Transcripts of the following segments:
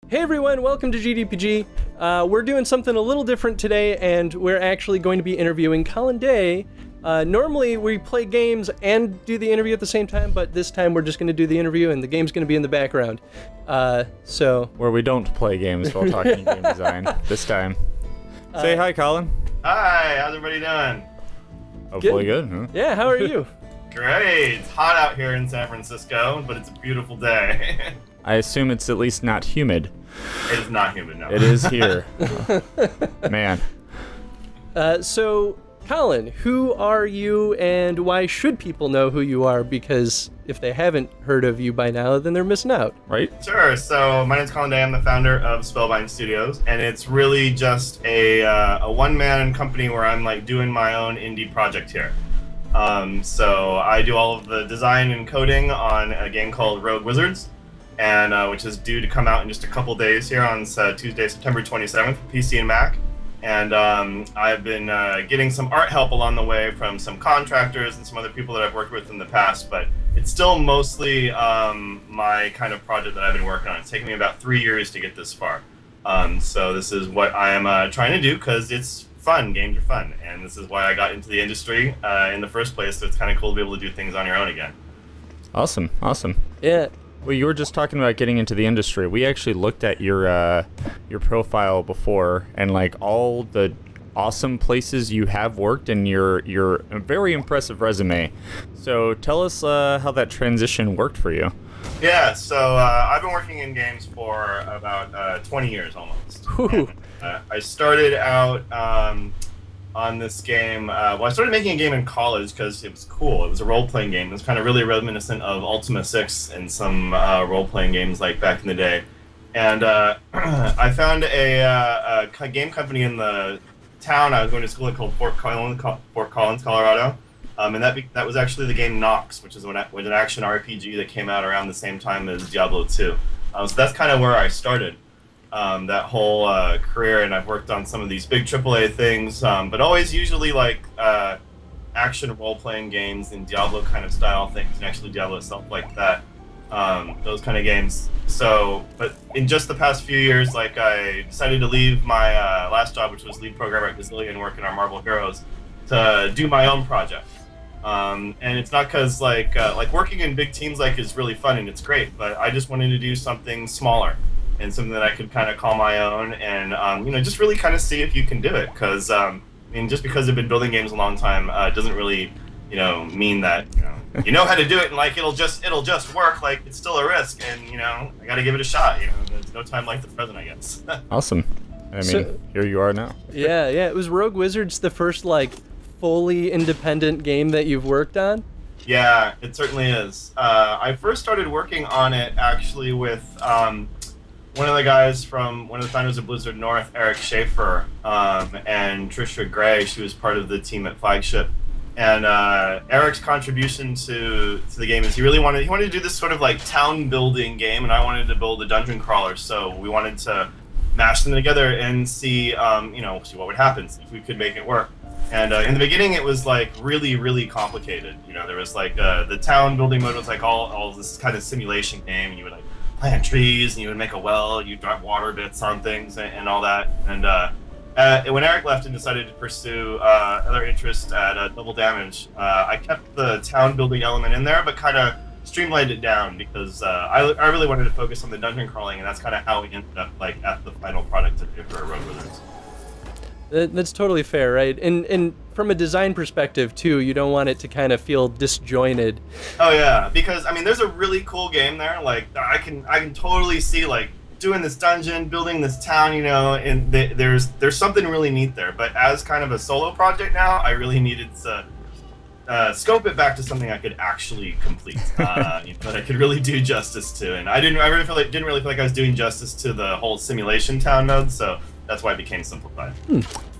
Hey everyone, welcome to GDPG. We're doing something a little different today, and we're actually going to be interviewing Colin Day. Normally we play games and do the interview at the same time, but this time we're just going to do the interview and the game's going to be in the background. Where we don't play games while talking game design this time. Say hi, Colin. Hi, how's everybody doing? Hopefully good, huh? Yeah, how are you? Great. It's hot out here in San Francisco, but it's a beautiful day. I assume it's at least not humid. It is not humid, no. It is here. Man. So, Colin, who are you and why should people know who you are? Because if they haven't heard of you by now, then they're missing out. Right? Sure. So my name's Colin Day. I'm the founder of Spellbind Studios, and it's really just a one-man company where I'm like doing my own indie project here. So I do all of the design and coding on a game called Rogue Wizards, and which is due to come out in just a couple days here on Tuesday, September 27th, PC and Mac. And I've been getting some art help along the way from some contractors and some other people that I've worked with in the past, but it's still mostly my kind of project that I've been working on. It's taken me about 3 years to get this far. So this is what I am trying to do because it's fun. Games are fun, and this is why I got into the industry in the first place, so it's kind of cool to be able to do things on your own again. Awesome. Yeah. Well, you were just talking about getting into the industry. We actually looked at your profile before, and like all the awesome places you have worked, and your very impressive resume. So tell us how that transition worked for you. Yeah, so I've been working in games for about 20 years almost. And, I started out on this game. I started making a game in college because it was cool. It was a role-playing game. It was kind of really reminiscent of Ultima 6 and some role-playing games like back in the day. And I found a game company in the town I was going to school at called Fort Collins, Colorado. And that was actually the game Nox, which is an action RPG that came out around the same time as Diablo 2. So that's kind of where I started that whole career, and I've worked on some of these big AAA things, but always usually like action role-playing games and Diablo kind of style things, and actually Diablo itself like that, those kind of games. So, but in just the past few years, like I decided to leave my last job, which was lead programmer at Gazillion, working on Marvel Heroes, to do my own project. And it's not because like working in big teams like is really fun and it's great, but I just wanted to do something smaller and something that I could kind of call my own, and just really kind of see if you can do it. Because just because I've been building games a long time doesn't really mean that you know how to do it and like it'll just work. Like it's still a risk, and I got to give it a shot. There's no time like the present, I guess. Awesome. I mean, here you are now. Yeah. It was Rogue Wizards the first like fully independent game that you've worked on? Yeah, it certainly is. I first started working on it actually with one of the guys one of the founders of Blizzard North, Eric Schaefer, and Trisha Gray. She was part of the team at Flagship. And Eric's contribution to the game is he wanted to do this sort of like town building game, and I wanted to build a dungeon crawler. So we wanted to mash them together and see see what would happen, see if we could make it work. And in the beginning, it was like really, really complicated. There was like the town building mode was like all this kind of simulation game, and you would like plant trees, and you would make a well, you drop water bits on things, and all that. And when Eric left and decided to pursue other interests at Double Damage, I kept the town building element in there, but kind of streamlined it down because I really wanted to focus on the dungeon crawling, and that's kind of how we ended up like at the final product today for Rogue Wizards. That's totally fair, right? And from a design perspective too, you don't want it to kind of feel disjointed. Oh yeah, because there's a really cool game there. Like I can totally see like doing this dungeon, building this town, and there's something really neat there. But as kind of a solo project now, I really needed to scope it back to something I could actually complete, that I could really do justice to. And I didn't really feel like I was doing justice to the whole simulation town mode. So that's why it became simplified.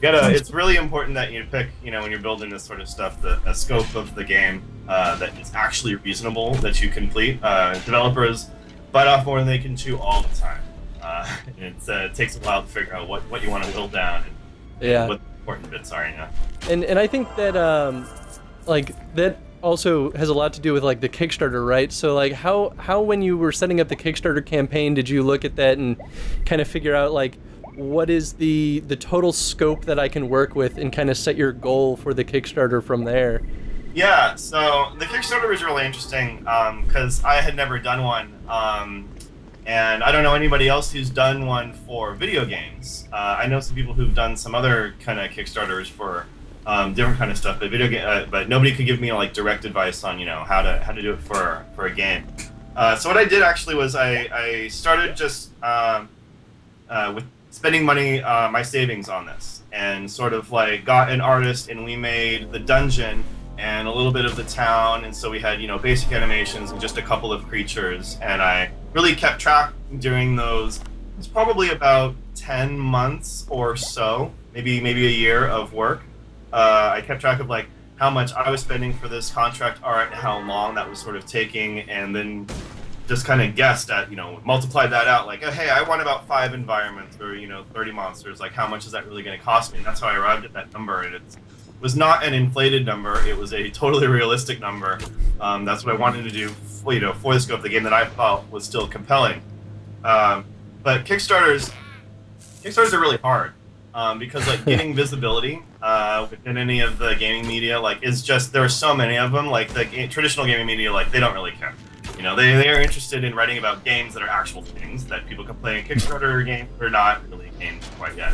It's really important that you pick, when you're building this sort of stuff, the scope of the game that is actually reasonable that you complete. Developers bite off more than they can chew all the time. It takes a while to figure out what you want to whittle down and what the important bits are. And I think that that also has a lot to do with like the Kickstarter, right? So like how when you were setting up the Kickstarter campaign, did you look at that and kind of figure out like what is the total scope that I can work with and kind of set your goal for the Kickstarter from there? Yeah, so the Kickstarter was really interesting because I had never done one, and I don't know anybody else who's done one for video games. I know some people who've done some other kind of Kickstarters for different kind of stuff, but but nobody could give me like direct advice on how to do it for a game. So what I did actually was I started just with spending money, my savings on this, and sort of like got an artist, and we made the dungeon and a little bit of the town, and so we had basic animations and just a couple of creatures, and I really kept track during those. It's probably about 10 months or so, maybe a year of work. I kept track of like how much I was spending for this contract art and how long that was sort of taking, and then just kind of guessed at, multiplied that out, like, oh, hey, I want about 5 environments or, 30 monsters. Like, how much is that really going to cost me? And that's how I arrived at that number. And it was not an inflated number. It was a totally realistic number. That's what I wanted to do, for the scope of the game that I thought was still compelling. But Kickstarters are really hard because, like, getting visibility within any of the gaming media, like, is just, there are so many of them. Like, the traditional gaming media, like, they don't really care. They are interested in writing about games that are actual things that people can play in Kickstarter games, but are not really games quite yet.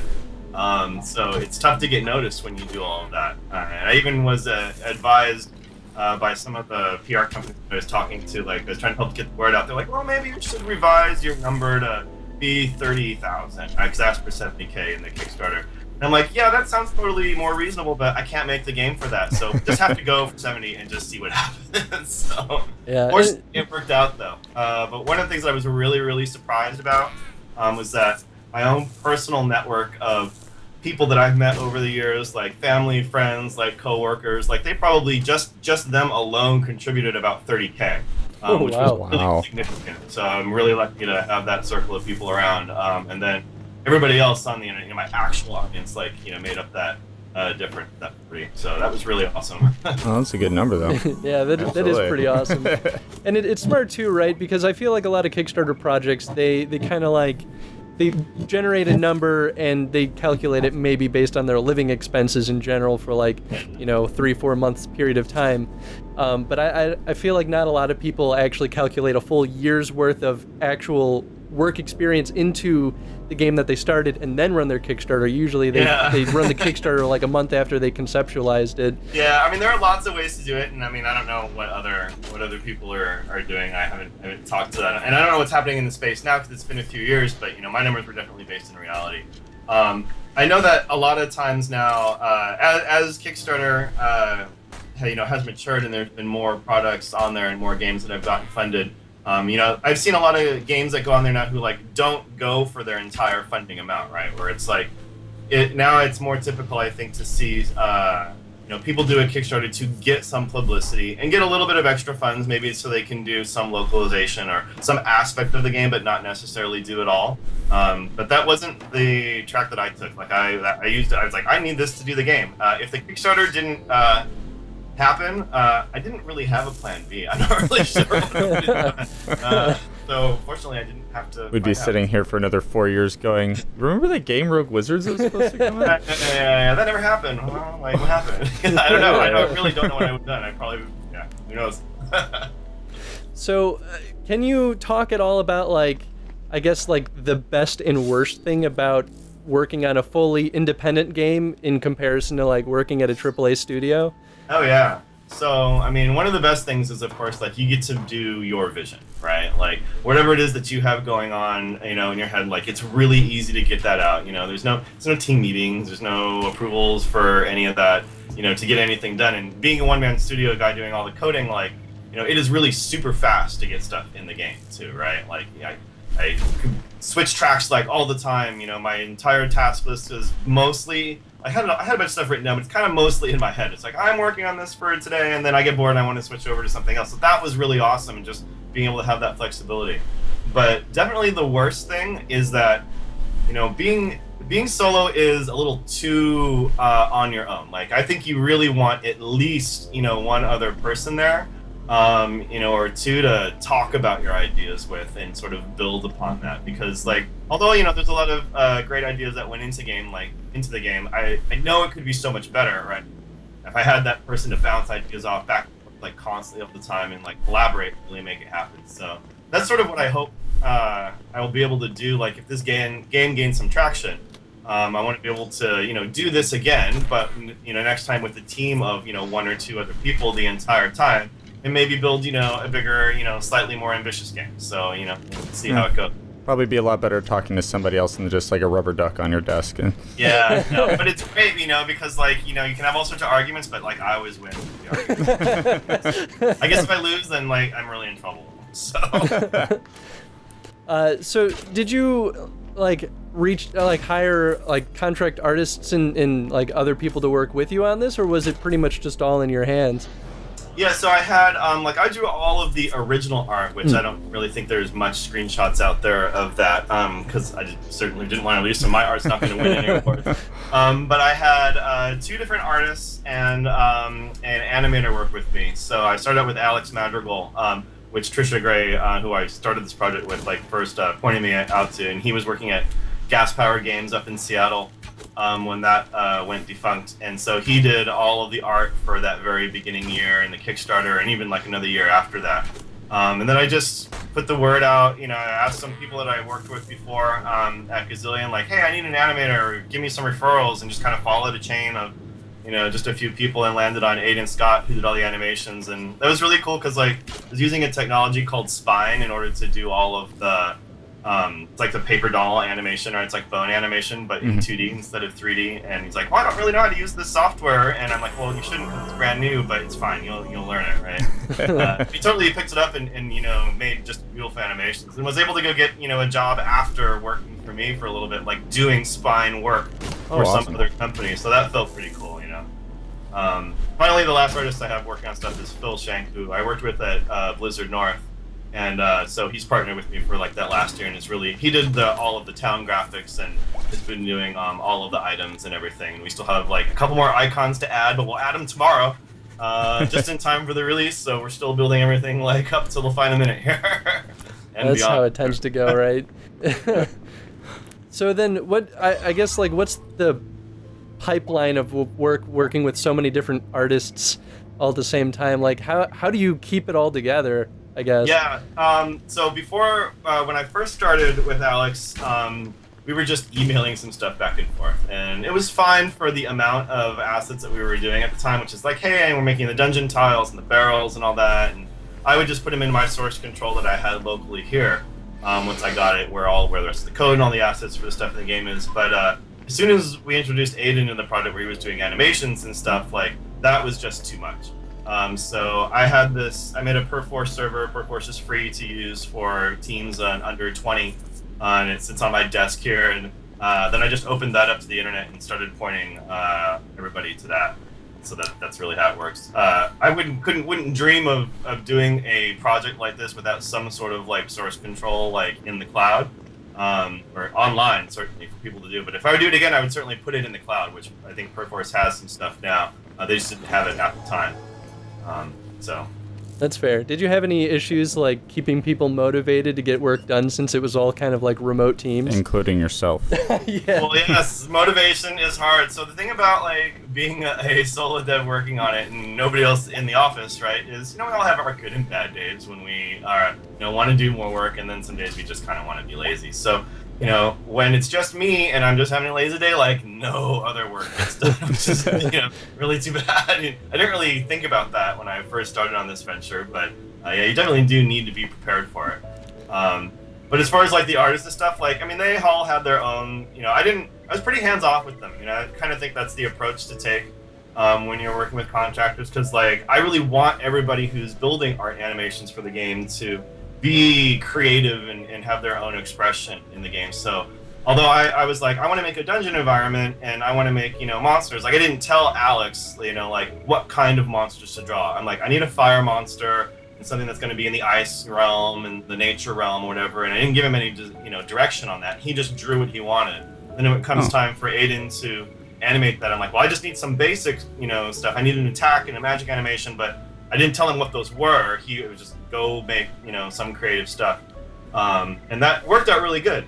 So it's tough to get noticed when you do all of that. And I even was advised by some of the PR companies I was talking to, like, I was trying to help get the word out. They're like, well, maybe you should revise your number to be 30,000, because I asked for 70K in the Kickstarter. And I'm like, yeah, that sounds totally more reasonable, but I can't make the game for that. So just have to go for 70 and just see what happens. So, yeah, of course, it worked out, though. But one of the things that I was really, really surprised about was that my own personal network of people that I've met over the years, like family, friends, like coworkers, like they probably just them alone contributed about 30K, which was really significant. So I'm really lucky to have that circle of people around. And then everybody else on the internet, my actual audience, like, made up that different, that pretty. So that was really awesome. Oh, that's a good number, though. Yeah, that is pretty awesome. And it's smart, too, right? Because I feel like a lot of Kickstarter projects, they kind of like, they generate a number and they calculate it maybe based on their living expenses in general for like, 3-4 months period of time. But I feel like not a lot of people actually calculate a full year's worth of actual work experience into the game that they started and then run their Kickstarter. Usually they run the Kickstarter like a month after they conceptualized it. Yeah, I mean, there are lots of ways to do it, and I mean, I don't know what other people are doing. I haven't talked to that, and I don't know what's happening in the space now because it's been a few years, but my numbers were definitely based in reality. I know that a lot of times now, as Kickstarter has matured and there's been more products on there and more games that have gotten funded, I've seen a lot of games that go on there now who like don't go for their entire funding amount, right? Where it's like, now it's more typical, I think, to see people do a Kickstarter to get some publicity and get a little bit of extra funds, maybe so they can do some localization or some aspect of the game, but not necessarily do it all. But that wasn't the track that I took. Like I used it. I was like, I need this to do the game. If the Kickstarter didn't happen, I didn't really have a plan B. I'm not really sure what I would have done. So fortunately, I didn't have to. We'd be sitting here for another 4 years going, remember that game Rogue Wizards was supposed to come out? Yeah, that never happened. Well, like, what happened? I don't know. I really don't know what I would have done. I probably, who knows? So, can you talk at all about, like, I guess, like, the best and worst thing about working on a fully independent game in comparison to, like, working at a AAA studio? Oh, yeah. So, I mean, one of the best things is, of course, like, you get to do your vision, right? Like, whatever it is that you have going on, in your head, like, it's really easy to get that out. There's no team meetings, there's no approvals for any of that, to get anything done. And being a one-man studio guy doing all the coding, like, it is really super fast to get stuff in the game, too, right? Like, I switch tracks, like, all the time. My entire task list is mostly... I had a bunch of stuff written down, but it's kind of mostly in my head. It's like, I'm working on this for today, and then I get bored and I want to switch over to something else. So that was really awesome, and just being able to have that flexibility. But definitely the worst thing is that, being solo is a little too on your own. Like, I think you really want at least one other person there, or two to talk about your ideas with and sort of build upon that. Because like, although there's a lot of great ideas that went into the game, I know it could be so much better, right? If I had that person to bounce ideas off back like constantly all the time and like collaborate, really make it happen. So that's sort of what I hope I will be able to do. Like, if this game gains some traction, I want to be able to do this again, but next time with a team of one or two other people the entire time, and maybe build a bigger slightly more ambitious game. So we'll see how it goes. Probably be a lot better talking to somebody else than just like a rubber duck on your desk. Yeah, no, but it's great, because like you can have all sorts of arguments, but like I always win the arguments. I guess if I lose, then like I'm really in trouble. So. So did you like hire like contract artists and like other people to work with you on this, or was it pretty much just all in your hands? Yeah, so I had I drew all of the original art, which I don't really think there's much screenshots out there of that, because I certainly didn't want to lose, so my art's not going to win any awards. But I had two different artists and an animator work with me. So I started out with Alex Madrigal, which Trisha Gray, who I started this project with, first pointed me out to, and he was working at Gas Power Games up in Seattle when that went defunct, and so he did all of the art for that very beginning year and the Kickstarter, and even like another year after that. And then I just put the word out. I asked some people that I worked with before at Gazillion, like, hey, I need an animator, give me some referrals, and just kind of followed a chain of just a few people, and landed on Aiden Scott, who did all the animations. And that was really cool because I was using a technology called Spine in order to do all of the it's like the paper doll animation, or it's like bone animation, but in 2D instead of 3D. And he's like, well, I don't really know how to use this software. And I'm like, well, you shouldn't, because it's brand new, but it's fine. You'll learn it, right? He totally picked it up and made just beautiful animations, and was able to go get a job after working for me for a little bit, like doing Spine work for some other company. So that felt pretty cool, Finally, the last artist I have working on stuff is Phil Shank, who I worked with at Blizzard North. And so he's partnered with me for like that last year, and he did all of the town graphics, and has been doing all of the items and everything. And we still have like a couple more icons to add, but we'll add them tomorrow, just in time for the release. So we're still building everything like up till the final minute here. And that's beyond. how it tends to go, right? So then, I guess like what's the pipeline of working with so many different artists all at the same time? Like how do you keep it all together, I guess? Yeah, so before, when I first started with Alex, we were just emailing some stuff back and forth, and it was fine for the amount of assets that we were doing at the time, which is like, hey, we're making the dungeon tiles and the barrels and all that, and I would just put them in my source control that I had locally here, once I got it where the rest of the code and all the assets for the stuff in the game is. But as soon as we introduced Aiden in the project where he was doing animations and stuff, like, that was just too much. So I made a Perforce server. Perforce is free to use for teams under 20, and it sits on my desk here. And then I just opened that up to the internet and started pointing everybody to that. So that's really how it works. I wouldn't dream of doing a project like this without some sort of like source control, like in the cloud, or online, certainly for people to do. But if I would do it again, I would certainly put it in the cloud, which I think Perforce has some stuff now. They just didn't have it at the time. So that's fair. Did you have any issues like keeping people motivated to get work done, since it was all kind of like remote teams, including yourself? Yeah. Well, yes, motivation is hard. So the thing about like being a solo dev working on it and nobody else in the office, right, is we all have our good and bad days when we are want to do more work, and then some days we just kind of want to be lazy. So when it's just me and I'm just having a lazy day, like no other work gets done, which is really too bad. I didn't really think about that when I first started on this venture, but yeah, you definitely do need to be prepared for it. But as far as like the artists and stuff, like they all had their own. I was pretty hands off with them. I kind of think that's the approach to take when you're working with contractors, because like I really want everybody who's building art animations for the game to be creative and have their own expression in the game. So although I was like, I want to make a dungeon environment and I want to make monsters, like I didn't tell Alex like what kind of monsters to draw. I'm like, I need a fire monster, and something that's going to be in the ice realm and the nature realm or whatever. And I didn't give him any, direction on that. He just drew what he wanted. Then when it comes time for Aiden to animate that, I'm like, well, I just need some basic, stuff. I need an attack and a magic animation, but I didn't tell him what those were. He would just go make, some creative stuff. And that worked out really good.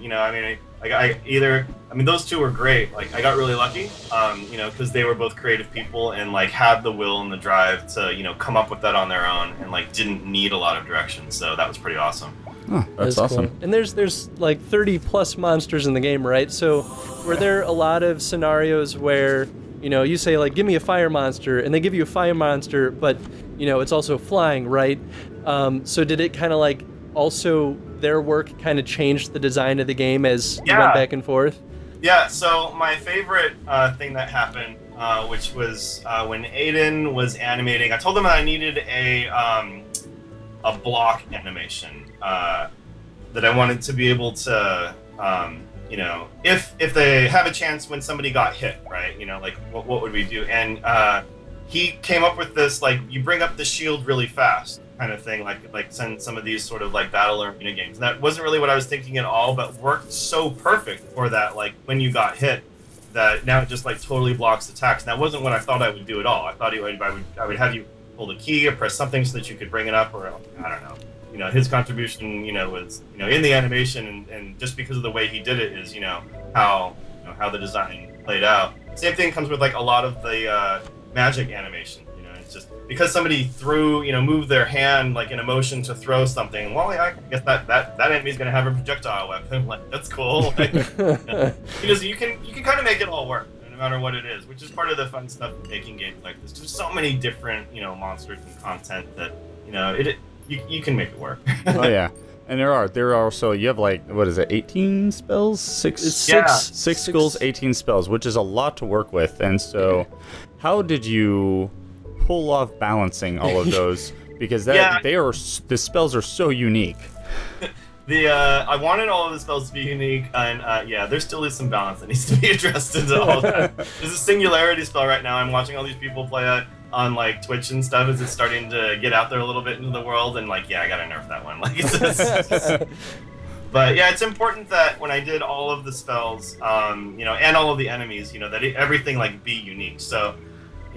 Those two were great. Like, I got really lucky, because they were both creative people and like had the will and the drive to, come up with that on their own and like didn't need a lot of direction. So that was pretty awesome. Oh, that's awesome. Cool. And there's like 30 plus monsters in the game, right? So were there a lot of scenarios where, you say like, give me a fire monster, and they give you a fire monster, but, it's also flying, right? So did it kind of like also their work kind of changed the design of the game as you went back and forth? Yeah, so my favorite thing that happened, which was when Aiden was animating, I told him that I needed a block animation that I wanted to be able to, if they have a chance when somebody got hit, right? Like what would we do? And he came up with this, like, you bring up the shield really fast kind of thing, like send some of these sort of like battle arena games. And that wasn't really what I was thinking at all, but worked so perfect for that. Like when you got hit, that now it just like totally blocks attacks. And that wasn't what I thought I would do at all. I thought I would have you pull the key or press something so that you could bring it up, or I don't know. His contribution, was in the animation, and just because of the way he did it is how the design played out. Same thing comes with like a lot of the magic animation. It's just because somebody moved their hand like in a motion to throw something. Well, I guess that enemy's gonna have a projectile weapon. Like, that's cool. Like, you can kind of make it all work no matter what it is, which is part of the fun stuff of making games like this. There's so many different monsters and content that you can make it work. Oh yeah. And there are also, you have like, what is it, 18 spells? Six skills, 18 spells, which is a lot to work with. And so, how did you pull off balancing all of those? Because the spells are so unique. I wanted all of the spells to be unique, and there still is some balance that needs to be addressed into all that. There's a singularity spell right now. I'm watching all these people play it on like Twitch and stuff as it's starting to get out there a little bit into the world, and like, I gotta nerf that one. Like, but yeah, it's important that when I did all of the spells, and all of the enemies, that everything like be unique. So,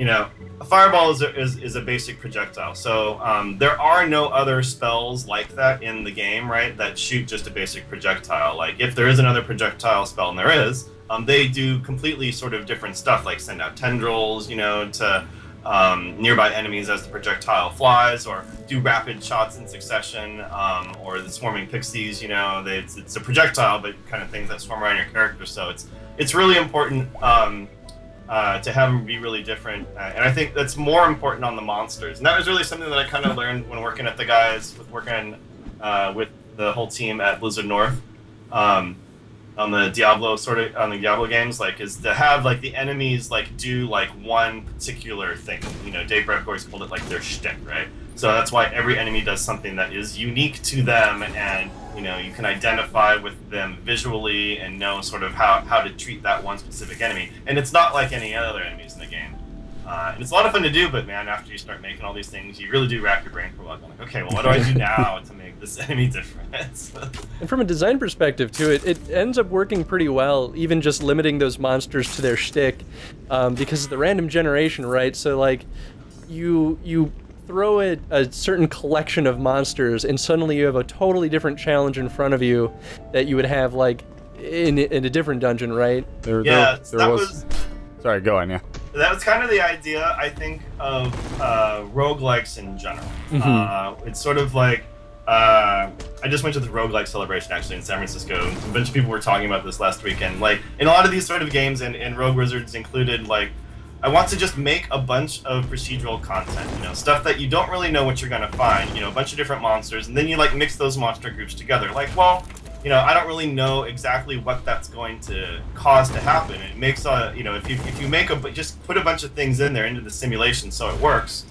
a fireball is a basic projectile. So there are no other spells like that in the game, right? That shoot just a basic projectile. Like if there is another projectile spell, and there is, they do completely sort of different stuff, like send out tendrils, to nearby enemies as the projectile flies, or do rapid shots in succession, or the swarming pixies. It's a projectile, but kind of things that swarm around your character. So it's really important to have them be really different, and I think that's more important on the monsters. And that was really something that I kind of learned when working at the guys, working with the whole team at Blizzard North. On the Diablo games, like, is to have like the enemies like do like one particular thing. Dave Brevcore always called it like their shtick, right? So that's why every enemy does something that is unique to them, and you can identify with them visually and know sort of how to treat that one specific enemy. And it's not like any other enemies in the game. And it's a lot of fun to do, but man, after you start making all these things, you really do rack your brain for a while. Like, okay, well, what do I do now to make this enemy different? And from a design perspective, too, it ends up working pretty well, even just limiting those monsters to their shtick, because of the random generation, right? So, like, you throw a certain collection of monsters, and suddenly you have a totally different challenge in front of you that you would have, like, in a different dungeon, right? There was... Sorry, go on, yeah. That was kind of the idea, I think, of roguelikes in general. Mm-hmm. It's sort of like, I just went to the roguelike celebration, actually, in San Francisco. A bunch of people were talking about this last weekend. Like, in a lot of these sort of games, and Rogue Wizards included, like, I want to just make a bunch of procedural content, stuff that you don't really know what you're going to find, a bunch of different monsters, and then you, like, mix those monster groups together. Like, well, I don't really know exactly what that's going to cause to happen. It makes if you make just put a bunch of things in there into the simulation so it works.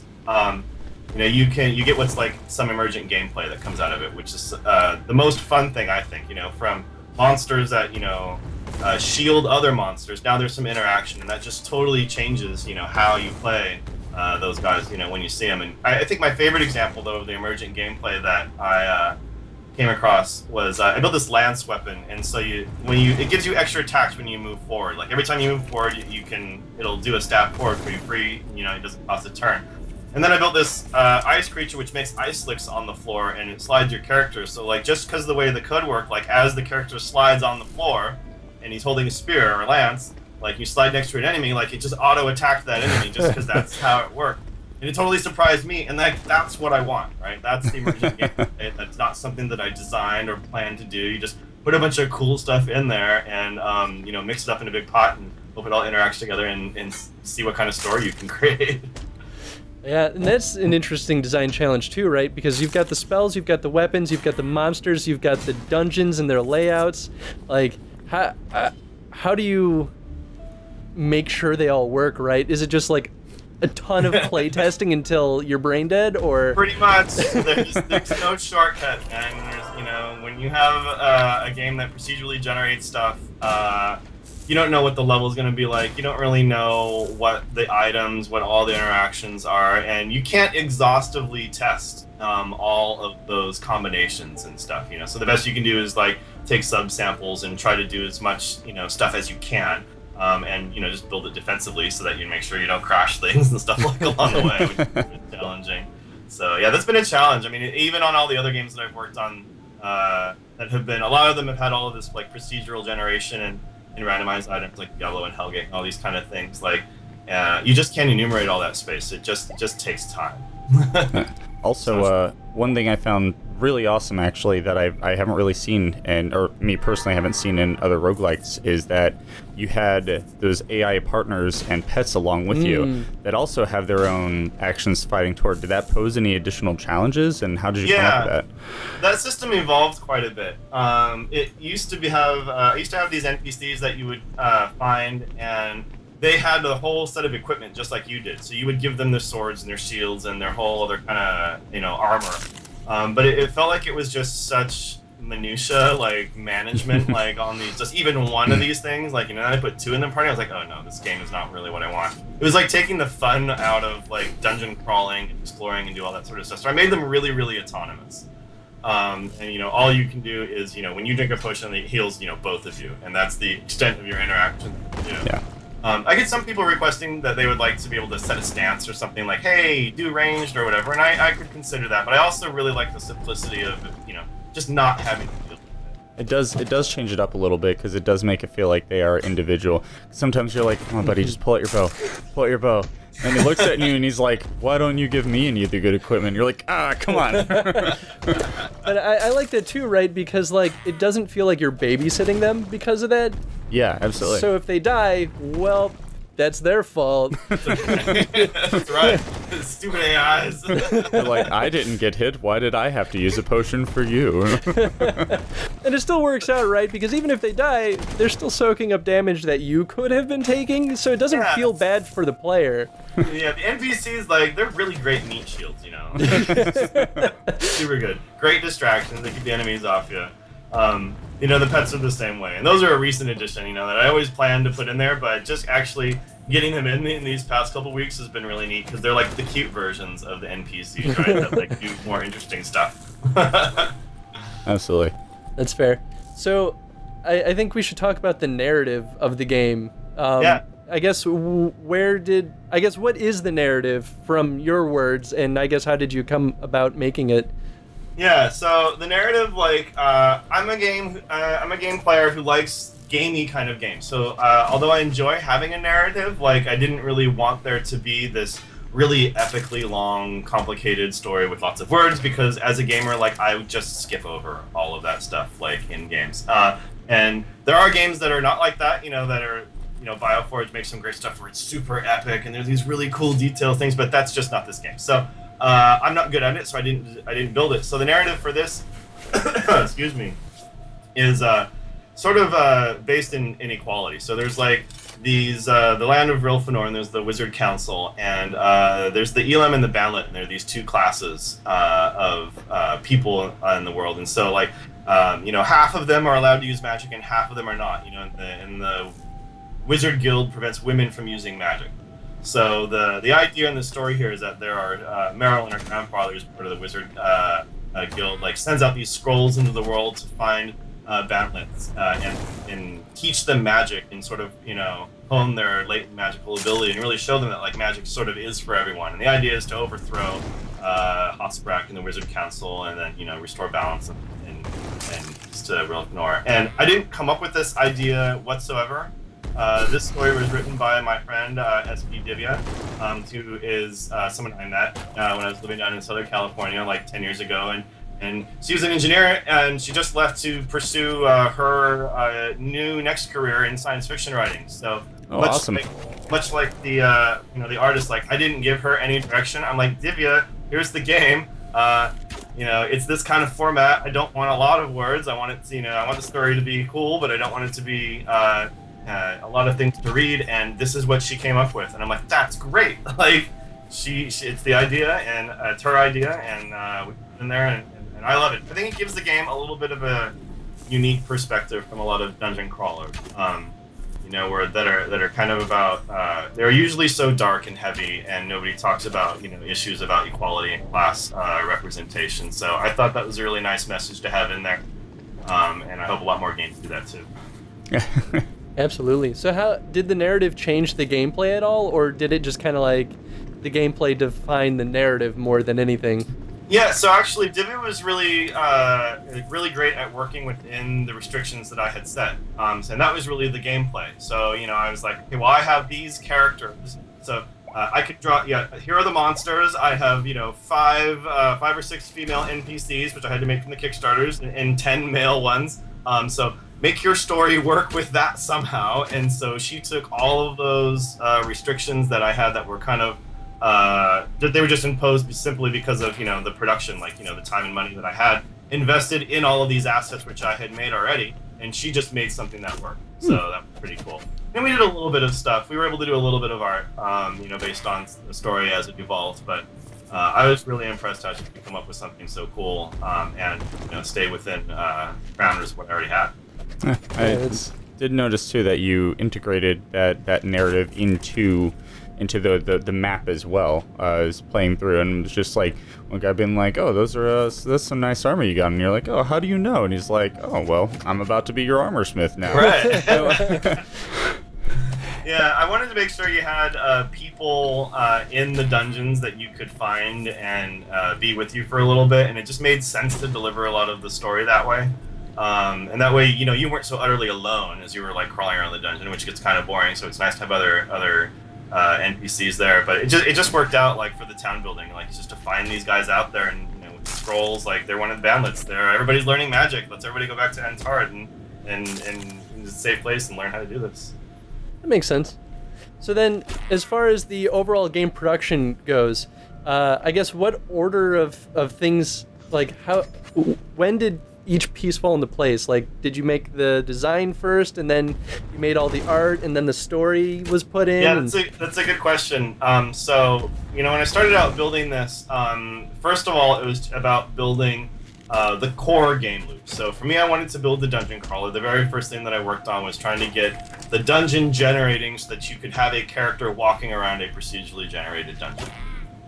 You get what's like some emergent gameplay that comes out of it, which is the most fun thing, I think. From monsters that shield other monsters. Now there's some interaction, and that just totally changes how you play those guys, when you see them. And I think my favorite example, though, of the emergent gameplay that I came across was I built this lance weapon, and so it gives you extra attacks when you move forward. Like every time you move forward, it'll do a stab forward for you free. It doesn't cost a turn. And then I built this ice creature which makes ice slicks on the floor, and it slides your character. So like just because of the way the code worked, like as the character slides on the floor, and he's holding a spear or a lance, like you slide next to an enemy, like it just auto attacked that enemy just because that's how it worked. And it totally surprised me, and that's what I want, right? That's the emergent game. That's not something that I designed or planned to do. You just put a bunch of cool stuff in there and, mix it up in a big pot and hope it all interacts together and see what kind of story you can create. Yeah, and that's an interesting design challenge too, right? Because you've got the spells, you've got the weapons, you've got the monsters, you've got the dungeons and their layouts. Like, how do you make sure they all work, right? Is it just like a ton of playtesting until you're brain dead, or? Pretty much. There's no shortcut, and when you have a game that procedurally generates stuff, you don't know what the level is going to be like. You don't really know what the items, what all the interactions are, and you can't exhaustively test all of those combinations and stuff. So the best you can do is like take subsamples and try to do as much stuff as you can. And just build it defensively so that you make sure you don't crash things and stuff like along the way, which is challenging. So yeah, that's been a challenge. I mean, even on all the other games that I've worked on, that have been, a lot of them have had all of this like procedural generation and randomized items like Yellow and Hellgate and all these kind of things. Like, you just can't enumerate all that space. It just takes time. Also, one thing I found really awesome, actually, that I haven't really seen, or me personally haven't seen in other roguelikes, is that you had those AI partners and pets along with you that also have their own actions fighting toward. Did that pose any additional challenges, and how did you come up with that? That system evolved quite a bit. It used to have these NPCs that you would find, and they had a whole set of equipment just like you did. So you would give them their swords and their shields and their whole other kind of armor. But it felt like it was just such minutia, like management, like on these, just even one of these things. Like I put 2 in the party. I was like, oh no, this game is not really what I want. It was like taking the fun out of like dungeon crawling and exploring and do all that sort of stuff. So I made them really, really autonomous. And all you can do is when you drink a potion, it heals both of you, and that's the extent of your interaction. Yeah. I get some people requesting that they would like to be able to set a stance or something like, hey, do ranged or whatever, and I could consider that, but I also really like the simplicity of, just not having to deal with it. It does change it up a little bit, because it does make it feel like they are individual. Sometimes you're like, come on, buddy, just pull out your bow. And he looks at you and he's like, why don't you give me any of the good equipment? You're like, come on. But I like that too, right? Because like it doesn't feel like you're babysitting them because of that. Yeah, absolutely. So if they die, well, that's their fault. That's right. Stupid AIs. They're like, I didn't get hit. Why did I have to use a potion for you? And it still works out, right? Because even if they die, they're still soaking up damage that you could have been taking, so it doesn't feel bad for the player. Yeah, the NPCs, like, they're really great meat shields, Super good. Great distractions. They keep the enemies off you. The pets are the same way. And those are a recent addition, that I always planned to put in there, but just actually getting them in these past couple weeks has been really neat, because they're like the cute versions of the NPCs, right? That like do more interesting stuff. Absolutely. Absolutely. That's fair. So, I think we should talk about the narrative of the game. Yeah. I guess what is the narrative from your words, and I guess how did you come about making it? Yeah, so the narrative, like, I'm a game player who likes gamey kind of games. So although I enjoy having a narrative, like, I didn't really want there to be this really epically long, complicated story with lots of words, because as a gamer, like, I would just skip over all of that stuff, like, in games. And there are games that are not like that, that are, BioForge makes some great stuff where it's super epic and there's these really cool detailed things, but that's just not this game. So I'm not good at it, so I didn't build it. So the narrative for this, excuse me, is sort of based in inequality. So there's like these the land of Rilfenor, and there's the Wizard Council, and there's the Elam and the Banlet, and there are these 2 classes of people in the world. And so like half of them are allowed to use magic and half of them are not. And the Wizard Guild prevents women from using magic. So the idea in the story here is that there are Marilyn, her grandfather, who's part of the wizard guild, like sends out these scrolls into the world to find bandits and teach them magic and sort of hone their latent magical ability and really show them that like magic sort of is for everyone. And the idea is to overthrow Hosprak and the Wizard Council, and then restore balance and to Rilknor. And I didn't come up with this idea whatsoever. This story was written by my friend S.P. Divya, who is someone I met when I was living down in Southern California like 10 years ago, and she was an engineer, and she just left to pursue her new next career in science fiction writing. So awesome. Much like the the artist, like I didn't give her any direction. I'm like, Divya, here's the game. It's this kind of format. I don't want a lot of words. I want it to, I want the story to be cool, but I don't want it to be a lot of things to read. And this is what she came up with. And I'm like, that's great. Like, it's the idea, and it's her idea, and we put it in there, and I love it. I think it gives the game a little bit of a unique perspective from a lot of dungeon crawlers. That are kind of about they're usually so dark and heavy, and nobody talks about issues about equality and class representation. So I thought that was a really nice message to have in there, and I hope a lot more games do that too. Absolutely. So how did the narrative change the gameplay at all, or did it just kind of like the gameplay define the narrative more than anything? Yeah, so actually, Divya was really great at working within the restrictions that I had set, and that was really the gameplay. So I was like, okay, well, I have these characters, so I could draw. Yeah, here are the monsters. I have 5 or 6 female NPCs, which I had to make from the Kickstarters, and 10 male ones. So make your story work with that somehow. And so she took all of those restrictions that I had that were kind of that they were just imposed simply because of the production, like the time and money that I had invested in all of these assets which I had made already, and she just made something that worked. So that was pretty cool. And we did a little bit of stuff. We were able to do a little bit of art, based on the story as it evolved. But I was really impressed how she could come up with something so cool and stay within parameters of what I already had. I did notice too that you integrated that narrative into the map as well as playing through, and it was just like one guy being like, oh, that's some nice armor you got, and you're like, oh, how do you know? And he's like, oh, well, I'm about to be your armor smith now. Right. Yeah, I wanted to make sure you had people in the dungeons that you could find and be with you for a little bit, and it just made sense to deliver a lot of the story that way. And that way, you weren't so utterly alone as you were like crawling around the dungeon, which gets kind of boring. So it's nice to have other NPCs there. But it just worked out like for the town building, like just to find these guys out there and with the scrolls, like they're one of the bandits. Everybody's learning magic. Let's everybody go back to Antard and it's a safe place and learn how to do this. That makes sense. So then, as far as the overall game production goes, I guess what order of things, like when did each piece fall into place? Like, did you make the design first, and then you made all the art, and then the story was put in? Yeah, that's a good question. So, when I started out building this, first of all, it was about building the core game loop. So for me, I wanted to build the dungeon crawler. The very first thing that I worked on was trying to get the dungeon generating so that you could have a character walking around a procedurally generated dungeon.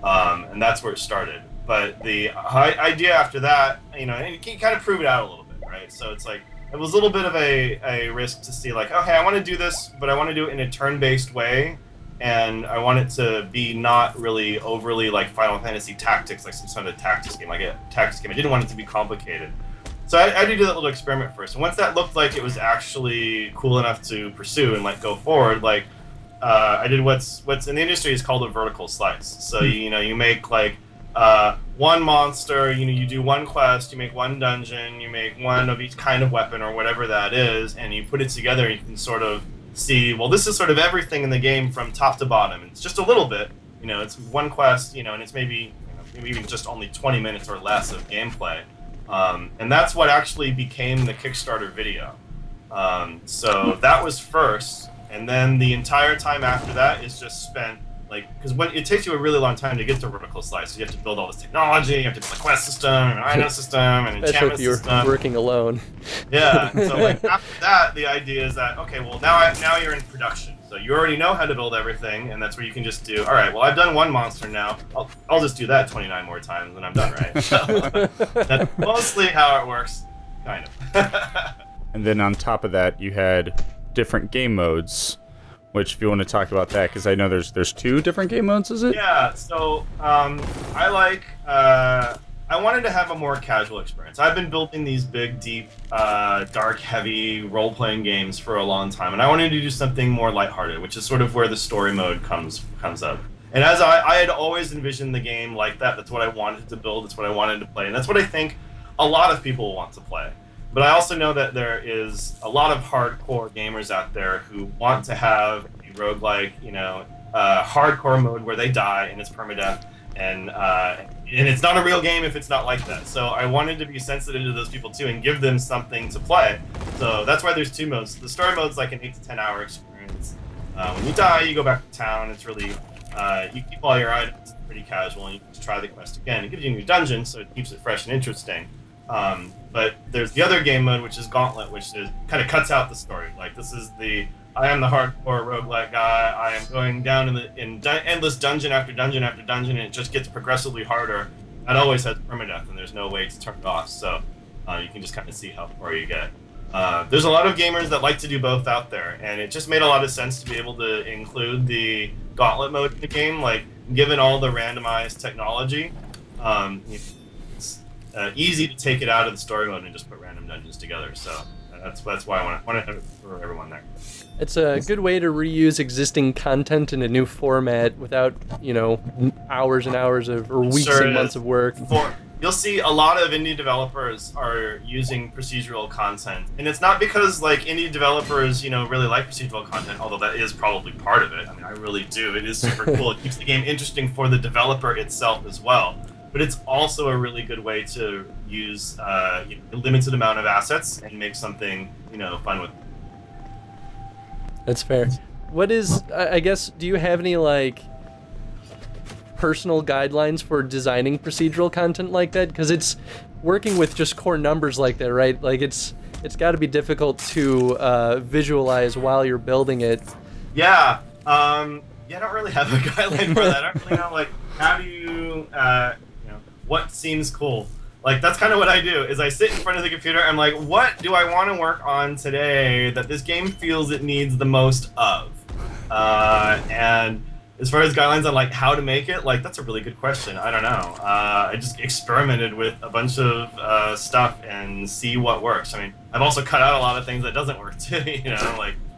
And that's where it started. But the idea after that, and you can kind of prove it out a little bit, right? So it's like, it was a little bit of a risk to see like, okay, I want to do this, but I want to do it in a turn-based way. And I want it to be not really overly like Final Fantasy Tactics, like some sort of tactics game, like a tactics game. I didn't want it to be complicated. So I did that little experiment first. And once that looked like it was actually cool enough to pursue and like go forward, like I did what's in the industry is called a vertical slice. So you make like one monster, you do one quest, you make one dungeon, you make one of each kind of weapon or whatever that is, and you put it together and you can sort of see, well, this is sort of everything in the game from top to bottom. It's just a little bit, it's one quest, and it's maybe even just only 20 minutes or less of gameplay. And that's what actually became the Kickstarter video. So that was first, and then the entire time after that is just spent because when it takes you a really long time to get to vertical slice, so you have to build all this technology, you have to build a quest system, an item system, an Especially enchantment if you're system. working alone. Yeah. So like after that, the idea is that okay, well now you're in production, so you already know how to build everything, and that's where you can just do. All right, well I've done one monster now. I'll just do that 29 more times, and I'm done, right? So that's mostly how it works, kind of. And then on top of that, you had different game modes, which if you want to talk about that, because I know there's 2 different game modes, is it? Yeah, so I wanted to have a more casual experience. I've been building these big, deep, dark, heavy role-playing games for a long time, and I wanted to do something more lighthearted, which is sort of where the story mode comes up. And as I had always envisioned the game like that, that's what I wanted to build, that's what I wanted to play, and that's what I think a lot of people want to play. But I also know that there is a lot of hardcore gamers out there who want to have a roguelike, hardcore mode where they die and it's permadeath, and it's not a real game if it's not like that. So I wanted to be sensitive to those people too and give them something to play. So that's why there's 2 modes. The story mode's like an 8 to 10 hour experience. When you die, you go back to town. It's really you keep all your items, it's pretty casual, and you can just try the quest again. It gives you a new dungeon, so it keeps it fresh and interesting. But there's the other game mode, which is Gauntlet, which kind of cuts out the story. Like, this is I am the hardcore roguelike guy. I am going down in endless dungeon after dungeon after dungeon, and it just gets progressively harder. That always has permadeath, and there's no way to turn it off. So you can just kind of see how far you get. There's a lot of gamers that like to do both out there, and it just made a lot of sense to be able to include the Gauntlet mode in the game. Like, given all the randomized technology, it's easy to take it out of the story mode and just put random dungeons together. So that's why I want to have it for everyone there. It's a good way to reuse existing content in a new format without, hours and hours or weeks and months of work. You'll see a lot of indie developers are using procedural content, and it's not because like indie developers, really like procedural content, although that is probably part of it. I mean, I really do. It is super cool. It keeps the game interesting for the developer itself as well. But it's also a really good way to use a limited amount of assets and make something, fun with. That's fair. What is, I guess, do you have any, personal guidelines for designing procedural content like that? Because it's working with just core numbers like that, right? Like, it's got to be difficult to visualize while you're building it. Yeah. I don't really have a guideline for that. I don't really know, how do you, what seems cool? Like, that's kind of what I do, is I sit in front of the computer, I'm like, what do I want to work on today that this game feels it needs the most of? And as far as guidelines on, how to make it, that's a really good question. I don't know. I just experimented with a bunch of stuff and see what works. I mean, I've also cut out a lot of things that doesn't work, too,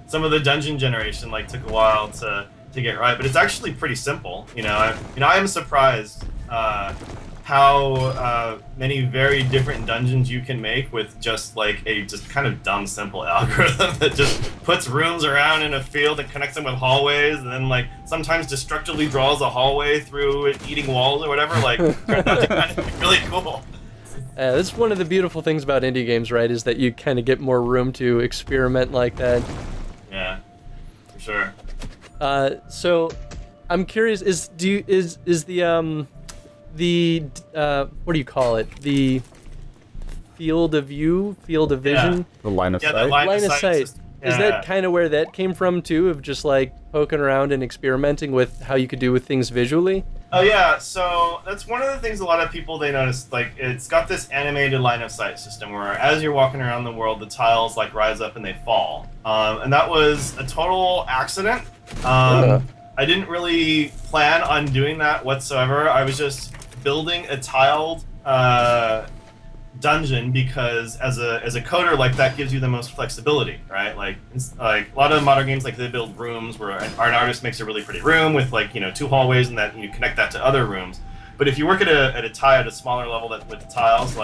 some of the dungeon generation, took a while to get right, but it's actually pretty simple, I am surprised how many very different dungeons you can make with just a just kind of dumb simple algorithm that just puts rooms around in a field and connects them with hallways, and then sometimes destructively draws a hallway through it, eating walls or whatever. Turns out to kind of be really cool. That's one of the beautiful things about indie games, right? Is that you kind of get more room to experiment like that. Yeah, for sure. So I'm curious, is the what do you call it? The field of vision? Yeah. The line of sight? The line of sight. Is that kind of where that came from too, of just poking around and experimenting with how you could do with things visually? Oh yeah, so that's one of the things a lot of people, they notice, it's got this animated line of sight system where as you're walking around the world, the tiles rise up and they fall. And that was a total accident. I didn't really plan on doing that whatsoever. I was just building a tiled dungeon because as a coder, that gives you the most flexibility, right? A lot of modern games, they build rooms where an artist makes a really pretty room with 2 hallways, and that you connect that to other rooms. But if you work at a smaller level with the tiles,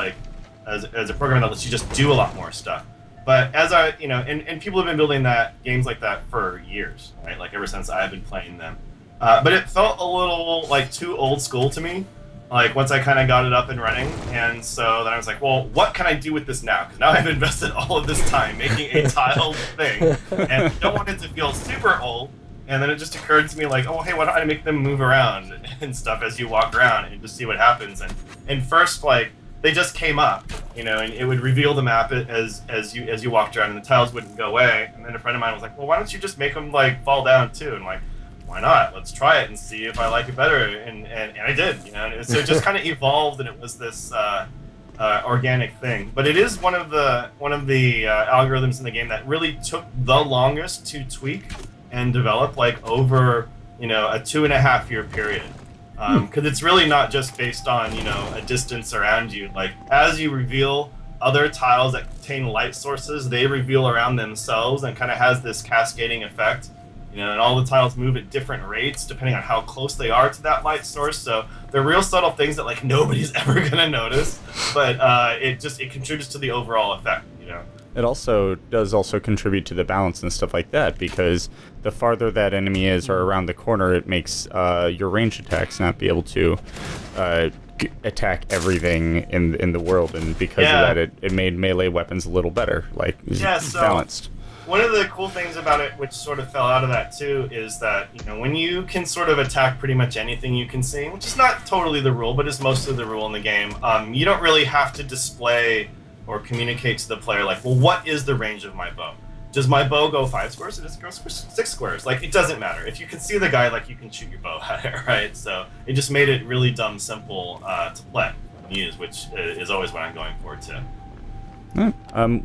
as a programmer, that lets you just do a lot more stuff. But as and people have been building games like that for years, right? Ever since I've been playing them. But it felt a little too old school to me. Once I kind of got it up and running, and so then I was like, well, what can I do with this now? Because now I've invested all of this time making a tiled thing, and I don't want it to feel super old, And then it just occurred to me like, oh, hey, why don't I make them move around and stuff as you walk around and just see what happens? And first, like, they just came up, you know, and it would reveal the map as you walked around, and the tiles wouldn't go away. And then a friend of mine was like, well, why don't you just make them like fall down too? And I'm like, why not? Let's try it and see if I like it better. And I did, you know. And so it just kind of evolved, and it was this organic thing. But it is one of the algorithms in the game that really took the longest to tweak and develop, like over, you know, a 2.5 year period. Because it's really not just based on, you know, a distance around you. Like, as you reveal other tiles that contain light sources, they reveal around themselves and kind of has this cascading effect. You know, and all the tiles move at different rates depending on how close they are to that light source. So they're real subtle things that like nobody's ever gonna notice, but it contributes to the overall effect. You know. It also does contribute to the balance and stuff like that, because the farther that enemy is or around the corner, it makes your ranged attacks not be able to attack everything in the world, and because of that, it made melee weapons a little better, like balanced. One of the cool things about it, which sort of fell out of that too, is that, you know, when you can sort of attack pretty much anything you can see, which is not totally the rule, but is mostly the rule in the game, you don't really have to display or communicate to the player like, well, what is the range of my bow? Does my bow go 5 squares or does it go 6 squares? Like, it doesn't matter. If you can see the guy, like, you can shoot your bow at it, right? So it just made it really dumb simple to play and use, which is always what I'm going for too.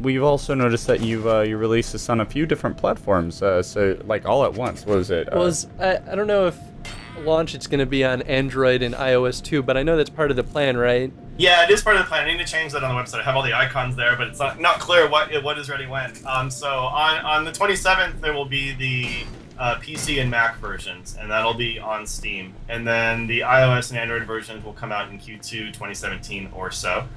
We've also noticed that you released this on a few different platforms, so like all at once. What was it? I don't know if launch it's going to be on Android and iOS too, but I know that's part of the plan, right? Yeah, it is part of the plan. I need to change that on the website. I have all the icons there, but it's not clear what is ready when. So on the 27th, there will be the PC and Mac versions, and that'll be on Steam. And then the iOS and Android versions will come out in Q2 2017 or so.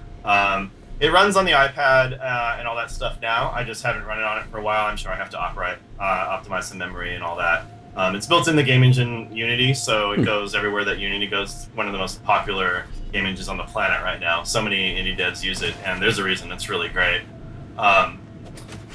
It runs on the iPad and all that stuff now. I just haven't run it on it for a while. I'm sure I have to optimize some memory and all that. It's built in the game engine Unity, so it goes everywhere that Unity goes. It's one of the most popular game engines on the planet right now. So many indie devs use it, and there's a reason. It's really great.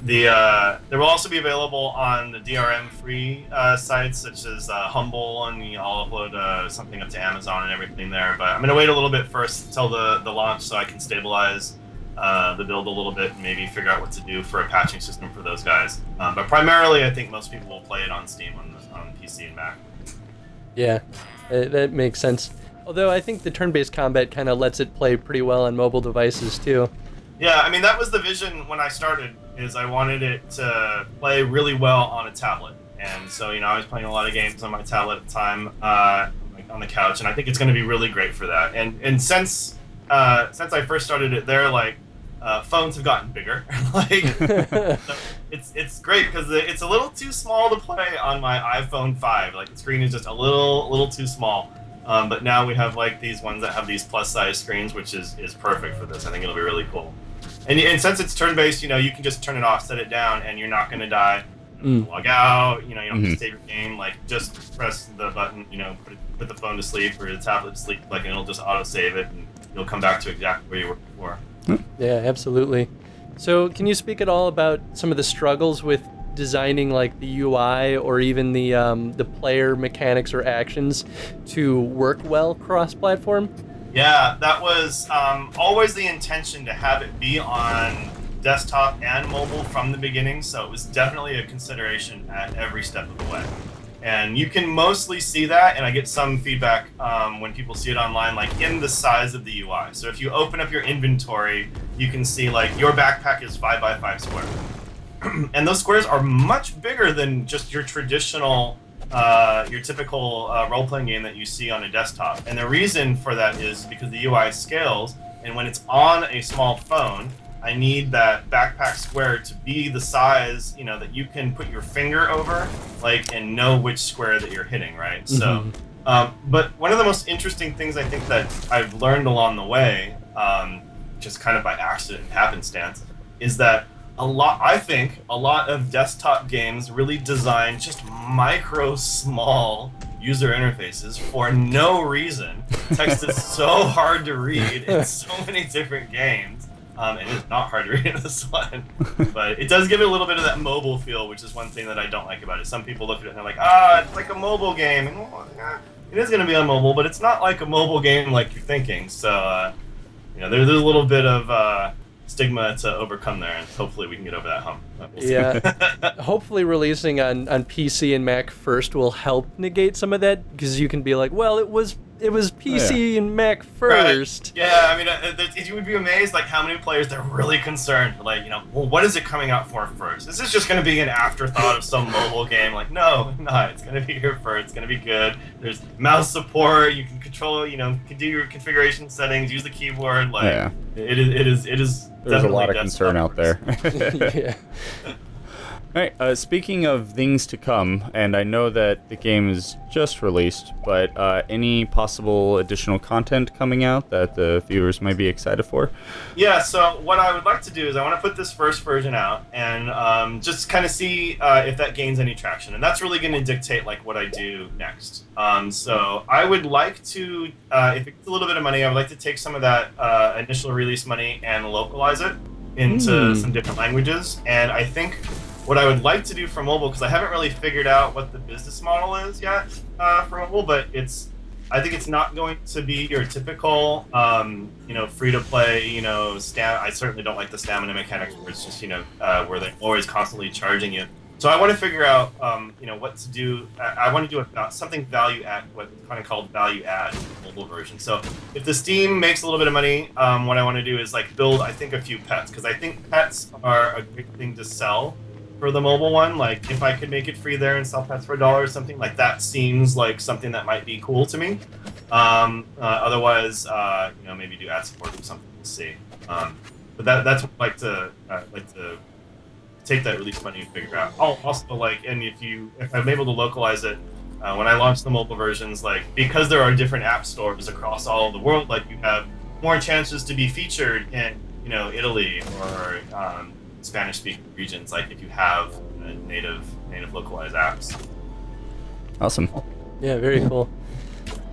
There will also be available on the DRM free sites such as Humble, and I'll upload something up to Amazon and everything there. But I'm going to wait a little bit first until the launch so I can stabilize the build a little bit and maybe figure out what to do for a patching system for those guys. But primarily, I think most people will play it on Steam on PC and Mac. Yeah, that makes sense. Although I think the turn-based combat kind of lets it play pretty well on mobile devices too. Yeah, I mean, that was the vision when I started, is I wanted it to play really well on a tablet. And so, you know, I was playing a lot of games on my tablet at the time, like on the couch, and I think it's going to be really great for that. And since I first started it there, like, phones have gotten bigger. Like, so it's great because it's a little too small to play on my iPhone 5. Like, the screen is just a little too small. But now we have like these ones that have these plus-size screens, which is perfect for this. I think it'll be really cool. And since it's turn-based, you know, you can just turn it off, set it down, and you're not going to die. Log out. You know, you don't have to save your game. Like, just press the button. You know, put the phone to sleep or the tablet to sleep. Like, and it'll just auto-save it, and you'll come back to exactly where you were before. Yeah, absolutely. So, can you speak at all about some of the struggles with designing like the UI or even the player mechanics or actions to work well cross-platform? Yeah, that was always the intention to have it be on desktop and mobile from the beginning, so it was definitely a consideration at every step of the way. And you can mostly see that, and I get some feedback when people see it online, like in the size of the UI. So if you open up your inventory, you can see like your backpack is 5 by 5 square. And those squares are much bigger than just your traditional, your typical role-playing game that you see on a desktop. And the reason for that is because the UI scales, and when it's on a small phone, I need that backpack square to be the size, you know, that you can put your finger over, like, and know which square that you're hitting, right? So, but one of the most interesting things I think that I've learned along the way, just kind of by accident and happenstance, is that a lot of desktop games really design just micro small user interfaces for no reason. Text is so hard to read in so many different games. It is not hard to read in this one, but it does give it a little bit of that mobile feel, which is one thing that I don't like about it. Some people look at it and they're like, it's like a mobile game. And well, yeah, it is going to be on mobile, but it's not like a mobile game like you're thinking. So, there's a little bit of stigma to overcome there, and hopefully we can get over that hump. We'll see. Yeah. Hopefully releasing on PC and Mac first will help negate some of that, because you can be like, well, it was PC and Mac first. Right. Yeah, I mean, you would be amazed like how many players they're really concerned. Like, well, what is it coming out for first? Is this just going to be an afterthought of some mobile game? Like, no, it's going to be here first. It's going to be good. There's mouse support. You can control. Can do your configuration settings. Use the keyboard. Like, it is. There's a lot of concern out there. Yeah. All right, speaking of things to come, and I know that the game is just released, but any possible additional content coming out that the viewers might be excited for? Yeah, so what I would like to do is I want to put this first version out and just kind of see if that gains any traction. And that's really going to dictate like what I do next. So I would like to, if it gets a little bit of money, I would like to take some of that initial release money and localize it into some different languages. And I think what I would like to do for mobile, because I haven't really figured out what the business model is yet for mobile, but I think it's not going to be your typical, free-to-play, I certainly don't like the stamina mechanics where it's just, where they're always constantly charging you. So I want to figure out, what to do. I want to do something value add, what's kind of called value add mobile version. So if the Steam makes a little bit of money, what I want to do is like build, I think, a few pets, because I think pets are a great thing to sell for the mobile one. Like if I could make it free there and sell pets for $1 or something, like that seems like something that might be cool to me. Otherwise, maybe do ad support or something. We'll see. But that's what I'd like to take that release money and figure out. Also, and if I'm able to localize it, when I launch the mobile versions, because there are different app stores across all of the world, you have more chances to be featured in, Italy or Spanish-speaking regions, if you have native localized apps. Awesome. Yeah, very cool.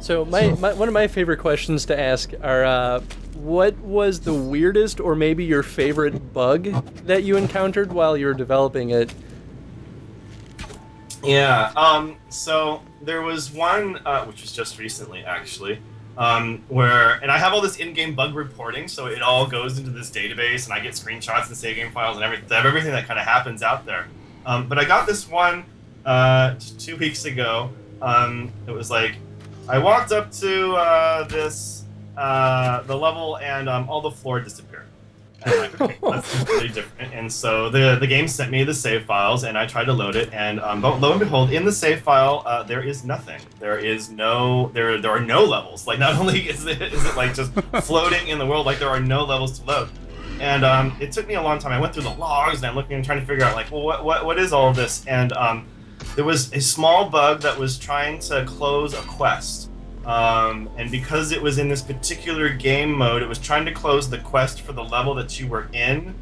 So my one of my favorite questions to ask are, what was the weirdest or maybe your favorite bug that you encountered while you were developing it? Yeah, so there was one, which was just recently, actually, and I have all this in-game bug reporting, so it all goes into this database, and I get screenshots and save game files and everything that kind of happens out there. But I got this one 2 weeks ago. It was I walked up to the level, and all the floor disappeared. And I'm like, okay, that's completely different. And so the game sent me the save files, and I tried to load it, and lo and behold, in the save file, there is nothing. There are no levels. Not only is it just floating in the world, there are no levels to load. And it took me a long time. I went through the logs, and I'm looking and trying to figure out what is all of this? And there was a small bug that was trying to close a quest. And because it was in this particular game mode, it was trying to close the quest for the level that you were in,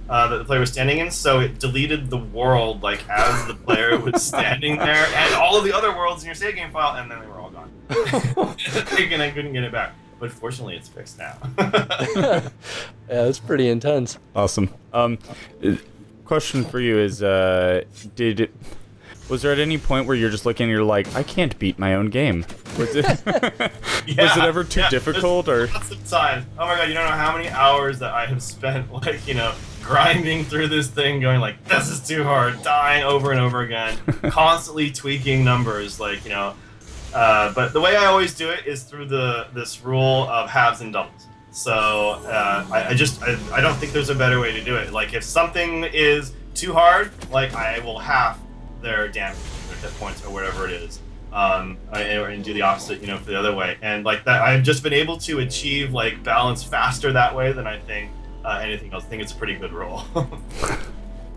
that the player was standing in, so it deleted the world, as the player was standing there, and all of the other worlds in your save game file, and then they were all gone. And I couldn't get it back. But fortunately, it's fixed now. Yeah, that's pretty intense. Awesome. Question for you is, was there at any point where you're just looking and you're like, I can't beat my own game? Was it, was it ever too difficult? Or lots of times. Oh my god, you don't know how many hours that I have spent, grinding through this thing, going this is too hard, dying over and over again, constantly tweaking numbers, but the way I always do it is through this rule of halves and doubles. So I don't think there's a better way to do it. If something is too hard, I will half their damage, their hit points, or whatever it is, and do the opposite, for the other way. And that, I've just been able to achieve balance faster that way than I think anything else. I think it's a pretty good rule.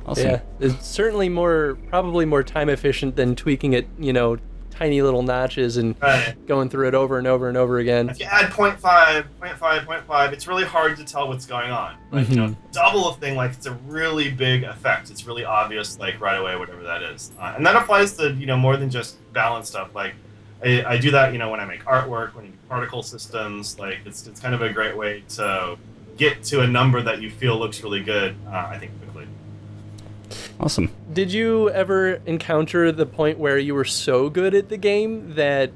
Awesome. Yeah, it's certainly probably more time efficient than tweaking it, tiny little notches and going through it over and over and over again. If you add 0.5, it's really hard to tell what's going on. Double a thing, it's a really big effect. It's really obvious, right away, whatever that is. And that applies to, more than just balance stuff. I do that, when I make artwork, when I do particle systems. It's kind of a great way to get to a number that you feel looks really good, I think, quickly. Awesome. Did you ever encounter the point where you were so good at the game that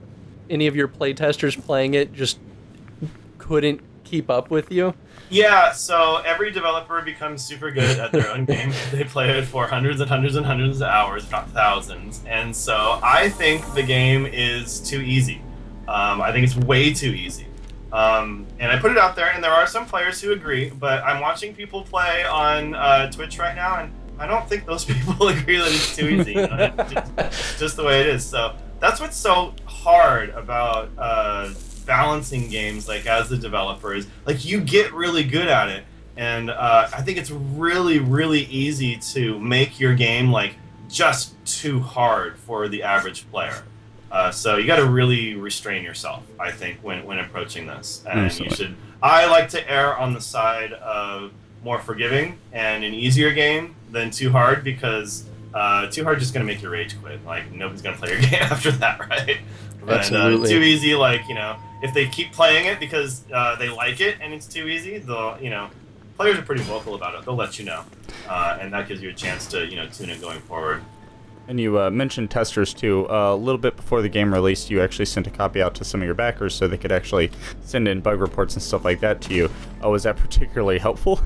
any of your playtesters playing it just couldn't keep up with you? Yeah, so every developer becomes super good at their own game. They play it for hundreds and hundreds and hundreds of hours, if not thousands. And so I think the game is too easy. I think it's way too easy. And I put it out there, and there are some players who agree, but I'm watching people play on Twitch right now, and I don't think those people agree that it's too easy. It's just the way it is. So that's what's so hard about balancing games, like, as the developer, is like you get really good at it, and I think it's really, really easy to make your game like just too hard for the average player. So you got to really restrain yourself, I think, when approaching this. And you should. I like to err on the side of more forgiving and an easier game than too hard, because too hard just going to make you rage quit. Like, nobody's going to play your game after that, right? Absolutely. Too easy, like, you know, if they keep playing it because they like it and it's too easy, they'll, you know, players are pretty vocal about it. They'll let you know, and that gives you a chance to, you know, tune it going forward. And you mentioned testers too. A little bit before the game released, you actually sent a copy out to some of your backers so they could actually send in bug reports and stuff like that to you. Was that particularly helpful?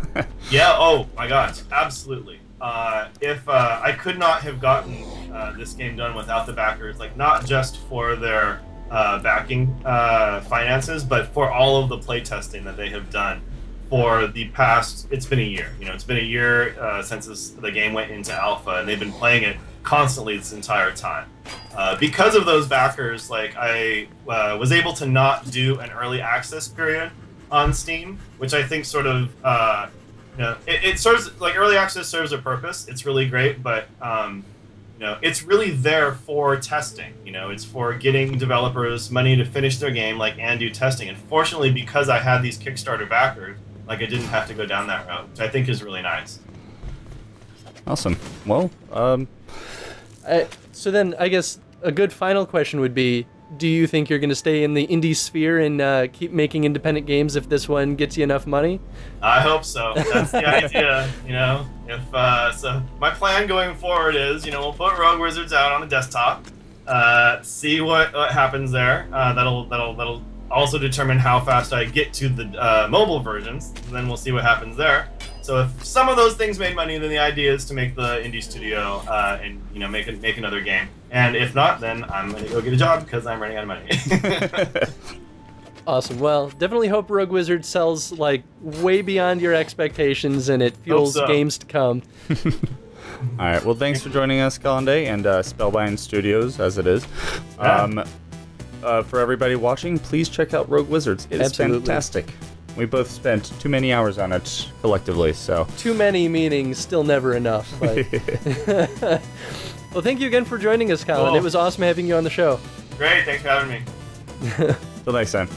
Yeah. Oh my God. Absolutely. If I could not have gotten this game done without the backers, like, not just for their backing finances, but for all of the playtesting that they have done for the past. It's been a year. You know, it's been a year since the game went into alpha, and they've been playing it constantly this entire time. Because of those backers, like, I was able to not do an early access period on Steam, which I think sort of, you know, it serves, like, early access serves a purpose. It's really great, but you know, it's really there for testing. You know, it's for getting developers money to finish their game, like, and do testing. And fortunately, because I had these Kickstarter backers, like, I didn't have to go down that route, which I think is really nice. Awesome. Well, So then, I guess a good final question would be, do you think you're going to stay in the indie sphere and keep making independent games if this one gets you enough money? I hope so. That's the idea, you know. If so, my plan going forward is, you know, we'll put Rogue Wizards out on the desktop, see what happens there. That'll also determine how fast I get to the mobile versions. And then we'll see what happens there. So if some of those things made money, then the idea is to make the indie studio and, you know, make another game. And if not, then I'm going to go get a job because I'm running out of money. Awesome. Well, definitely hope Rogue Wizard sells, like, way beyond your expectations and it fuels games to come. All right. Well, thanks for joining us, Colin Day, and Spellbind Studios, as it is. For everybody watching, please check out Rogue Wizards. It is fantastic. We both spent too many hours on it collectively, so. Too many meaning still never enough. But well, thank you again for joining us, Colin. Cool. It was awesome having you on the show. Great. Thanks for having me. Till next time.